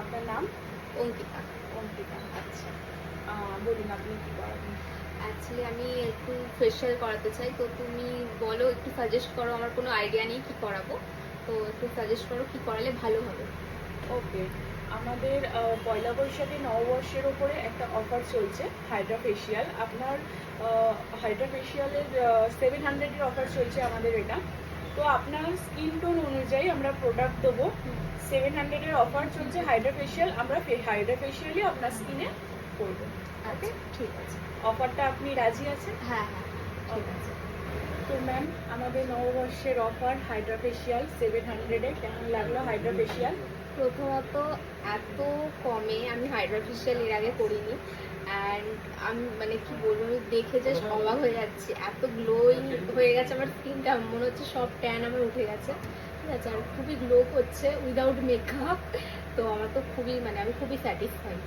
আপনার নাম? অঙ্কিতা। অঙ্কিতা, আচ্ছা। বলুন আপনি কি করাবেন? অ্যাকচুয়ালি আমি একটু ফেশিয়াল করাতে চাই, তো তুমি বলো, একটু সাজেস্ট করো। আমার কোনো আইডিয়া নেই কি করাবো, তো একটু সাজেস্ট করো কি করালে ভালো হবে। ওকে, আমাদের পয়লা বৈশাখে নববর্ষের ওপরে একটা অফার চলছে হাইড্রা ফেশিয়াল। আপনার হাইড্রা ফেশিয়ালের 700-এর অফার চলছে আমাদের এটা। তো আপনার স্কিন টোন অনুযায়ী আমরা প্রোডাক্ট দেবো। 700-এর অফার চলছে হাইড্রা ফেশিয়াল, আমরা হাইড্রা ফেশিয়ালই আপনার স্কিনে করবো। ওকে, আচ্ছা, ঠিক আছে। অফারটা আপনি রাজি আছেন? হ্যাঁ হ্যাঁ, ঠিক আছে। তো ম্যাম, আমাদের নববর্ষের অফার হাইড্রা ফেশিয়াল 700-এ। কেমন লাগলো হাইড্রা ফেশিয়াল? প্রথমত, এত কমে আমি হাইড্রা ফেশিয়াল এর আগে করিনি। অ্যান্ড আমি মানে কি বলবো, আমি দেখে জাস্ট অবাক হয়ে যাচ্ছি। এত গ্লোয়িং হয়ে গেছে আমার স্কিনটা, মনে হচ্ছে সব ট্যান আমার উঠে গেছে। ঠিক আছে, আর খুবই গ্লো করছে উইদাউট মেকআপ। তো আমার তো খুবই, মানে আমি খুবই স্যাটিসফাইড।